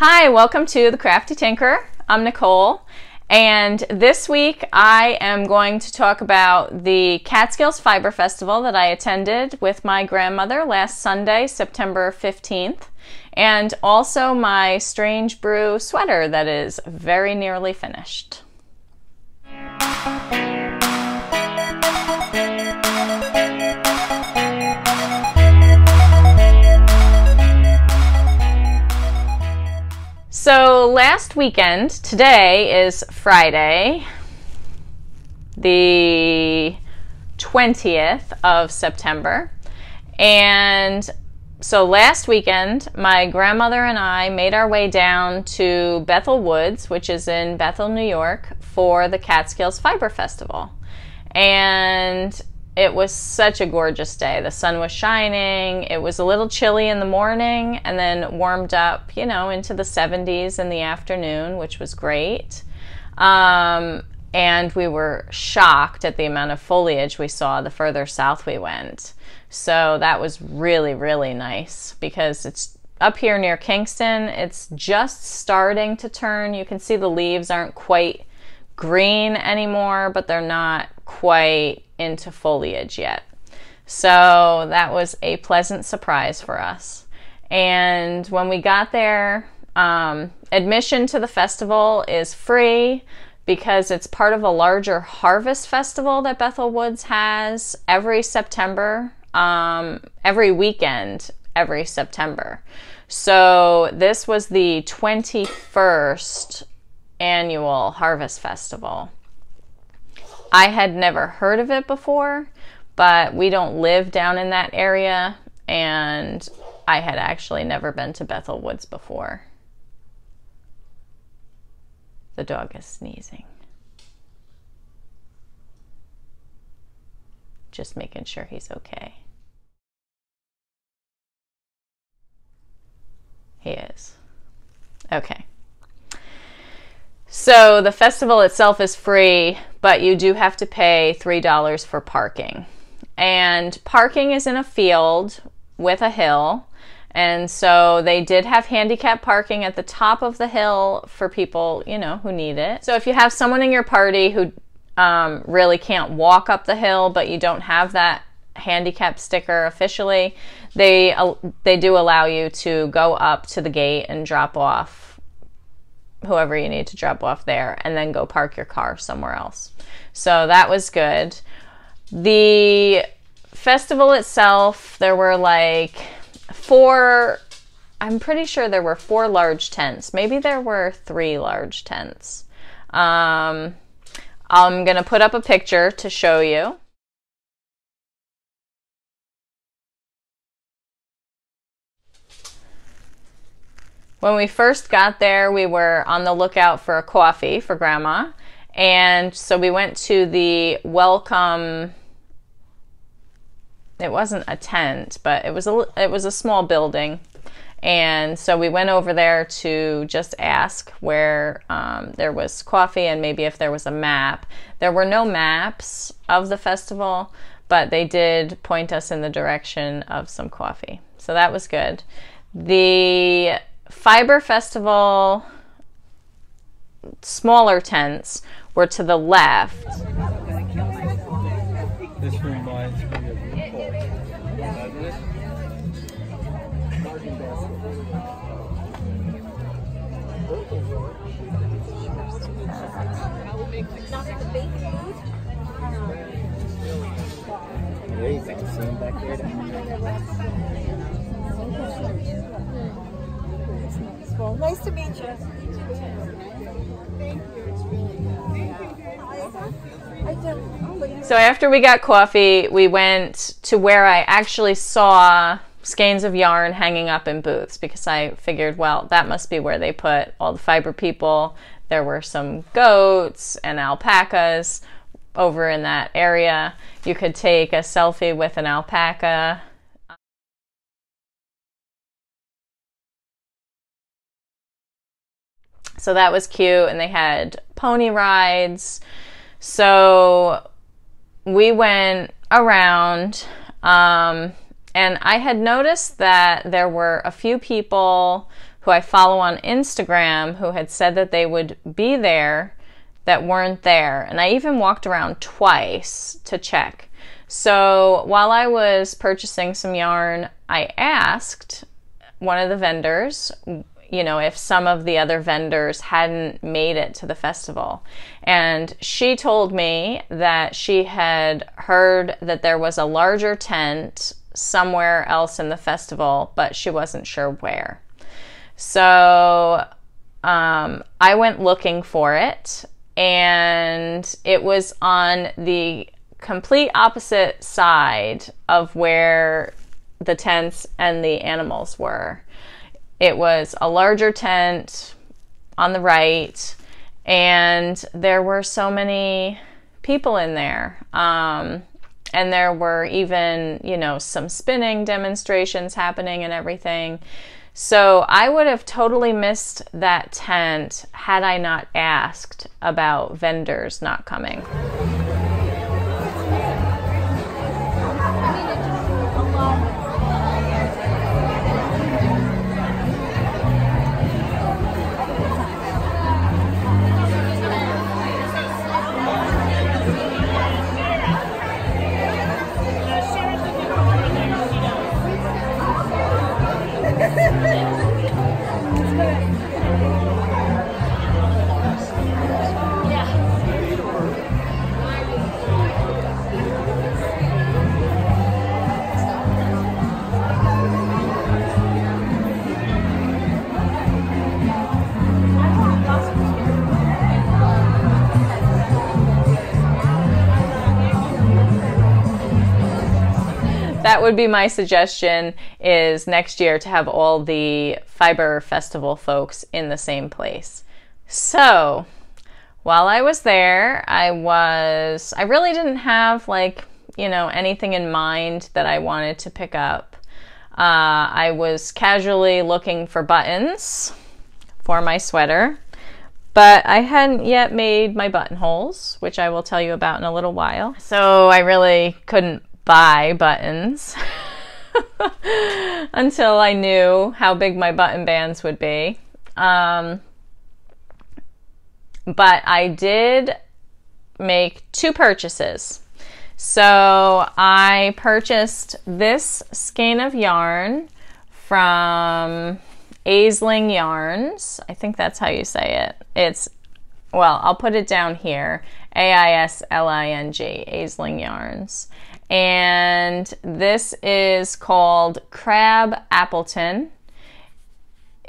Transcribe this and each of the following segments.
Hi, welcome to the Crafty Tinker. I'm Nicole, and this week I am going to talk about the Catskills Fiber Festival that I attended with my grandmother last Sunday, September 15th, and also my Strange Brew Sweater that is very nearly finished. So last weekend, today is Friday, the 20th of September, and so last weekend my grandmother and I made our way down to Bethel Woods, which is in Bethel, New York, for the Catskills Fiber Festival. And it was such a gorgeous day. The sun was shining. It was a little chilly in the morning and then warmed up, you know, into the 70s in the afternoon, which was great. And we were shocked at the amount of foliage we saw the further south we went. So that was really, really nice because it's up here near Kingston. It's just starting to turn. You can see the leaves aren't quite green anymore, but they're not quite into foliage yet. So that was a pleasant surprise for us. And when we got there, admission to the festival is free because it's part of a larger harvest festival that Bethel Woods has every September, every weekend, every September. So this was the 21st annual harvest festival. I had never heard of it before, but we don't live down in that area, and I had actually never been to Bethel Woods before. The dog is sneezing. Just making sure he's okay. He is. Okay. So the festival itself is free, but you do have to pay $3 for parking. And parking is in a field with a hill. And so they did have handicap parking at the top of the hill for people, you know, who need it. So if you have someone in your party who really can't walk up the hill, but you don't have that handicap sticker officially, they do allow you to go up to the gate and drop off whoever you need to drop off there and then go park your car somewhere else. So that was good. The festival itself, there were like I'm pretty sure there were 4 large tents. Maybe there were 3 large tents. I'm gonna put up a picture to show you. When we first got there, we were on the lookout for a coffee for Grandma, and so we went to the welcome. It wasn't a tent, but it was a small building, and so we went over there to just ask where there was coffee and maybe if there was a map. There were no maps of the festival, but they did point us in the direction of some coffee, so that was good. The Fiber Festival smaller tents were to the left. This reminds me of yeah, you can see him back there. Nice to meet you. So after we got coffee, we went to where I actually saw skeins of yarn hanging up in booths because I figured, well, that must be where they put all the fiber people. There were some goats and alpacas over in that area. You could take a selfie with an alpaca. So that was cute, and they had pony rides. So we went around, and I had noticed that there were a few people who I follow on Instagram who had said that they would be there that weren't there. And I even walked around twice to check. So while I was purchasing some yarn, I asked one of the vendors, you know, if some of the other vendors hadn't made it to the festival. And she told me that she had heard that there was a larger tent somewhere else in the festival, but she wasn't sure where. So I went looking for it, and it was on the complete opposite side of where the tents and the animals were. It was a larger tent on the right, and there were so many people in there. And there were even, you know, some spinning demonstrations happening and everything. So I would have totally missed that tent had I not asked about vendors not coming. That would be my suggestion, is next year to have all the Fiber Festival folks in the same place. So while I was there, I really didn't have, like, you know, anything in mind that I wanted to pick up. I was casually looking for buttons for my sweater, but I hadn't yet made my buttonholes, which I will tell you about in a little while. So I really couldn't buy buttons until I knew how big my button bands would be. But I did make 2 purchases. So I purchased this skein of yarn from Aisling Yarns. I think that's how you say it. Well, I'll put it down here. Aisling, Aisling Yarns. And this is called Crab Appleton.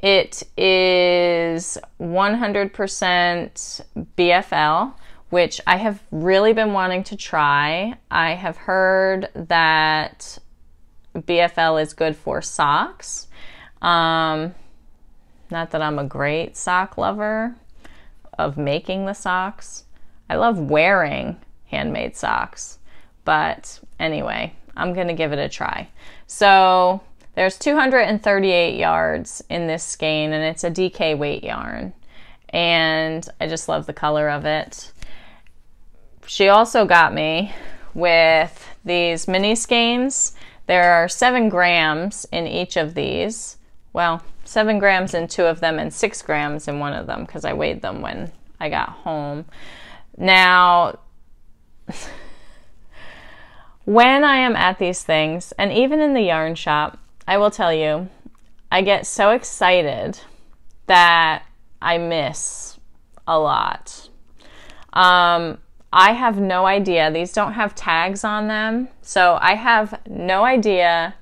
It is 100% BFL, which I have really been wanting to try. I have heard that BFL is good for socks. Not that I'm a great sock lover of making the socks. I love wearing handmade socks. But anyway, I'm going to give it a try. So there's 238 yards in this skein, and it's a DK weight yarn. And I just love the color of it. She also got me with these mini skeins. There are 7 grams in each of these. Well, 7 grams in 2 of them and 6 grams in one of them, because I weighed them when I got home. Now, when I am at these things, and even in the yarn shop, I will tell you, I get so excited that I miss a lot. I have no idea. These don't have tags on them, so I have no idea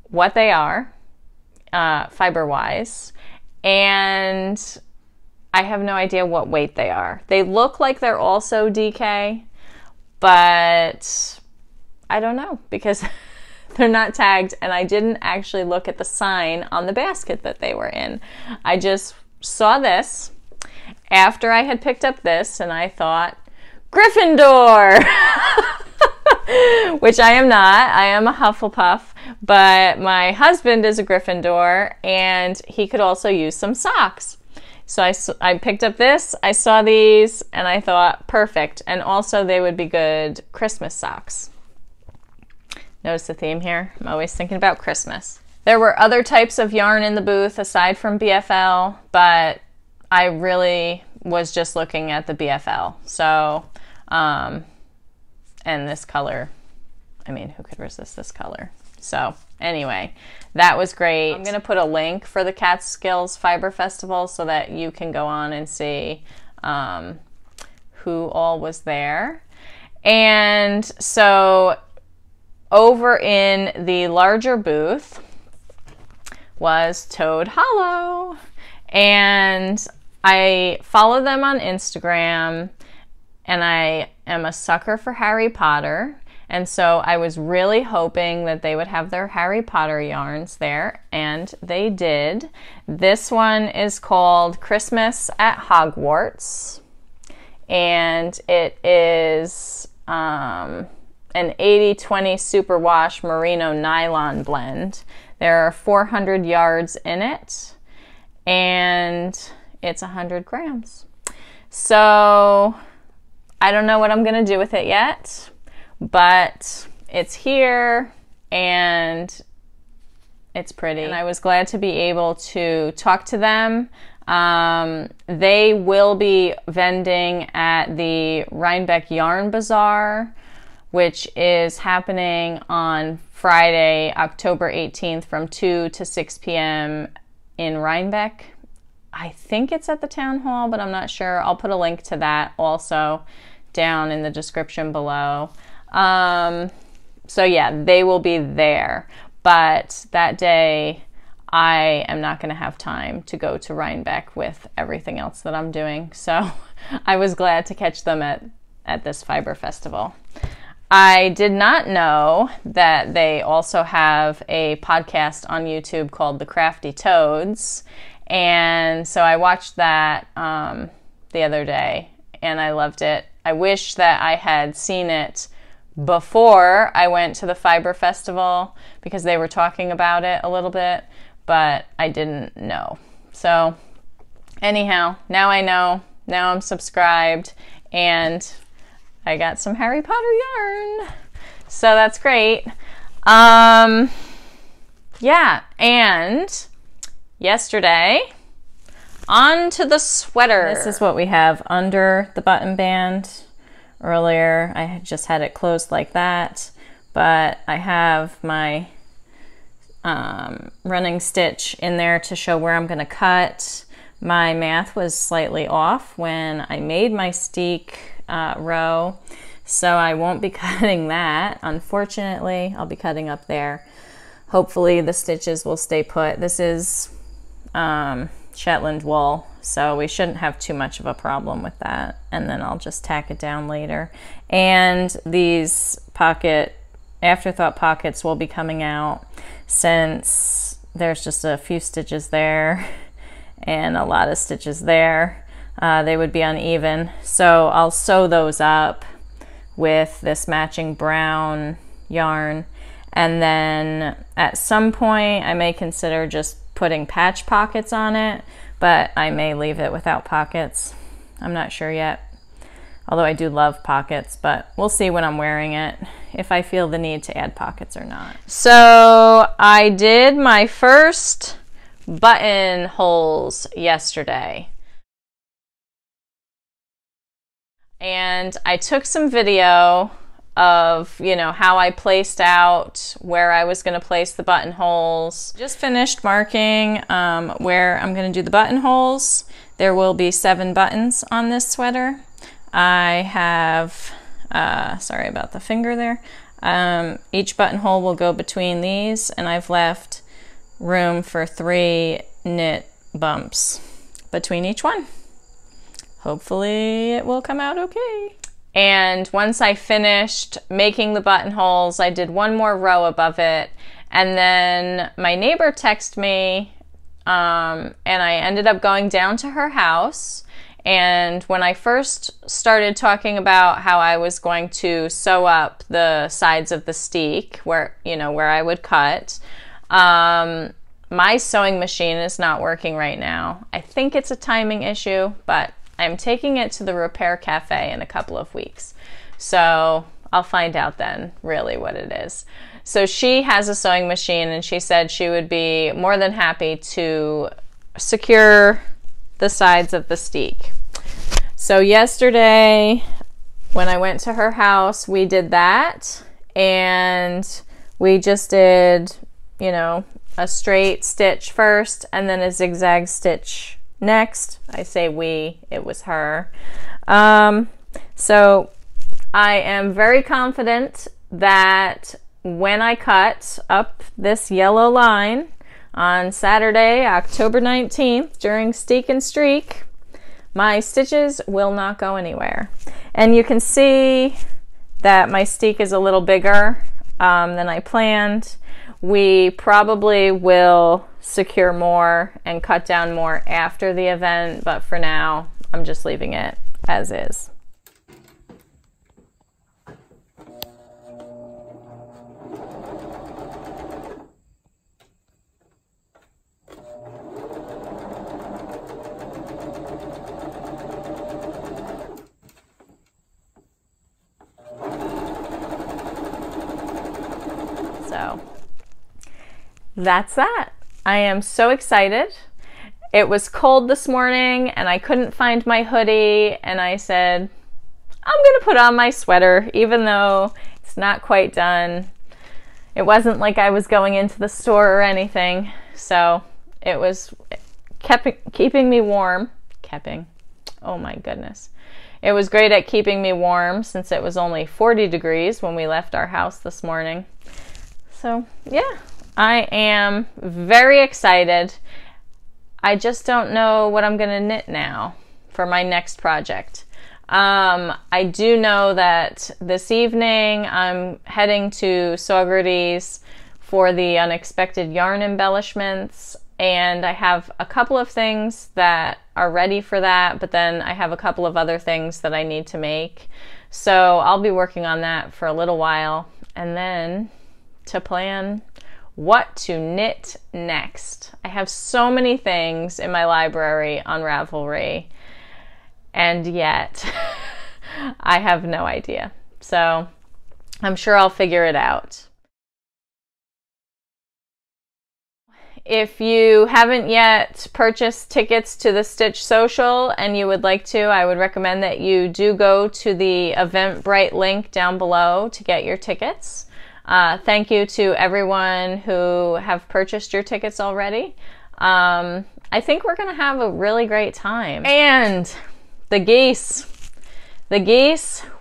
what they are, fiber-wise, and I have no idea what weight they are. They look like they're also DK, but I don't know, because they're not tagged, and I didn't actually look at the sign on the basket that they were in. I just saw this after I had picked up this, and I thought, Gryffindor! Which I am not. I am a Hufflepuff, but my husband is a Gryffindor, and he could also use some socks. So I picked up this, I saw these, and I thought, perfect. And also they would be good Christmas socks. Notice the theme here? I'm always thinking about Christmas. There were other types of yarn in the booth aside from BFL, but I really was just looking at the BFL. So, and this color, I mean, who could resist this color? So anyway, that was great. I'm gonna put a link for the Catskills Fiber Festival so that you can go on and see who all was there. And so over in the larger booth was Toad Hollow, and I follow them on Instagram, and I am a sucker for Harry Potter, and so I was really hoping that they would have their Harry Potter yarns there, and they did. This one is called Christmas at Hogwarts, and it is an 80/20 superwash merino nylon blend. There are 400 yards in it, and it's 100 grams. So I don't know what I'm gonna do with it yet, but it's here and it's pretty. And I was glad to be able to talk to them. They will be vending at the Rhinebeck Yarn Bazaar, which is happening on Friday, October 18th from 2 to 6 p.m. in Rhinebeck. I think it's at the town hall, but I'm not sure. I'll put a link to that also down in the description below. So yeah, they will be there, but that day I am not going to have time to go to Rhinebeck with everything else that I'm doing. So I was glad to catch them at this fiber festival. I did not know that they also have a podcast on YouTube called The Crafty Toads. And so I watched that the other day, and I loved it. I wish that I had seen it before I went to the Fiber Festival because they were talking about it a little bit, but I didn't know. So anyhow, now I know. Now I'm subscribed, and I got some Harry Potter yarn. So that's great. Yeah, and yesterday, on to the sweater. This is what we have under the button band. Earlier, I had just had it closed like that, but I have my running stitch in there to show where I'm going to cut. My math was slightly off when I made my steek row, so I won't be cutting that. Unfortunately, I'll be cutting up there. Hopefully the stitches will stay put. This is Shetland wool, so we shouldn't have too much of a problem with that, and then I'll just tack it down later. And these afterthought pockets will be coming out since there's just a few stitches there and a lot of stitches there. They would be uneven, so I'll sew those up with this matching brown yarn, and then at some point I may consider just putting patch pockets on it, but I may leave it without pockets. I'm not sure yet, although I do love pockets, but we'll see when I'm wearing it if I feel the need to add pockets or not. So I did my first buttonholes yesterday, and I took some video of, you know, how I placed out where I was going to place the buttonholes. Just finished marking where I'm going to do the buttonholes. There will be 7 buttons on this sweater. I have, sorry about the finger there. Each buttonhole will go between these, and I've left room for 3 knit bumps between each one. Hopefully it will come out okay. And once I finished making the buttonholes, I did one more row above it, and then my neighbor texted me, and I ended up going down to her house. And when I first started talking about how I was going to sew up the sides of the steek where I would cut, my sewing machine is not working right now. I think it's a timing issue, but I'm taking it to the repair cafe in a couple of weeks. So I'll find out then really what it is. So she has a sewing machine, and she said she would be more than happy to secure the sides of the steek. So yesterday when I went to her house, we did that, and we just did, you know, a straight stitch first and then a zigzag stitch next. I say we, it was her. So I am very confident that when I cut up this yellow line on Saturday, October 19th, during Steek and Streak, my stitches will not go anywhere. And you can see that my steek is a little bigger than I planned. We probably will secure more and cut down more after the event, but for now, I'm just leaving it as is. So that's that. I am so excited. It was cold this morning and I couldn't find my hoodie, and I said, I'm gonna put on my sweater even though it's not quite done. It wasn't like I was going into the store or anything, so it was keeping me warm. Oh my goodness. It was great at keeping me warm since it was only 40 degrees when we left our house this morning. So yeah, I am very excited. I just don't know what I'm gonna knit now for my next project. I do know that this evening I'm heading to Saugerties for the unexpected yarn embellishments, and I have a couple of things that are ready for that, but then I have a couple of other things that I need to make. So I'll be working on that for a little while, and then to plan what to knit next. I have so many things in my library on Ravelry, and yet I have no idea. So I'm sure I'll figure it out. If you haven't yet purchased tickets to the Stitch Social and you would like to, I would recommend that you do go to the Eventbrite link down below to get your tickets. Thank you to everyone who have purchased your tickets already. I think we're going to have a really great time. And the geese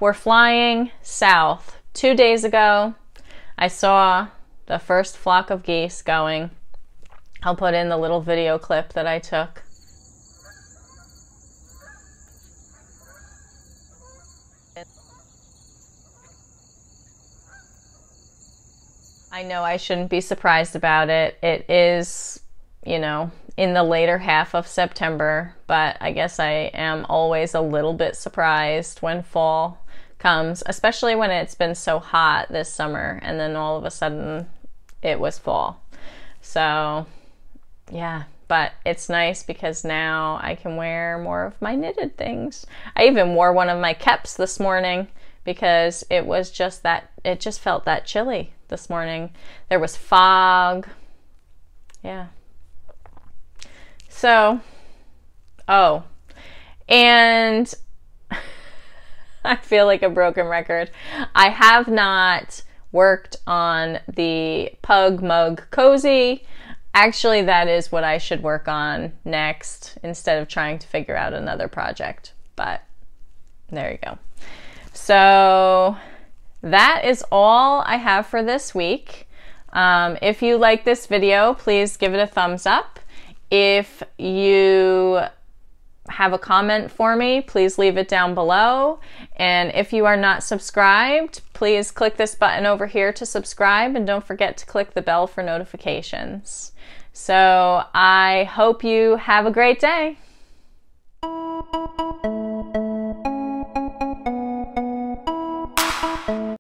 were flying south. 2 days ago, I saw the first flock of geese going. I'll put in the little video clip that I took. I know I shouldn't be surprised about it. It is, you know, in the later half of September, but I guess I am always a little bit surprised when fall comes, especially when it's been so hot this summer and then all of a sudden it was fall. So yeah, but it's nice because now I can wear more of my knitted things. I even wore one of my keps this morning because it was just that, it just felt that chilly this morning. There was fog. Yeah. So, oh, and I feel like a broken record. I have not worked on the Pug Mug Cozy. Actually, that is what I should work on next instead of trying to figure out another project. But there you go. So that is all I have for this week. If you like this video, please give it a thumbs up. If you have a comment for me, please leave it down below. And if you are not subscribed, please click this button over here to subscribe, and don't forget to click the bell for notifications. So I hope you have a great day.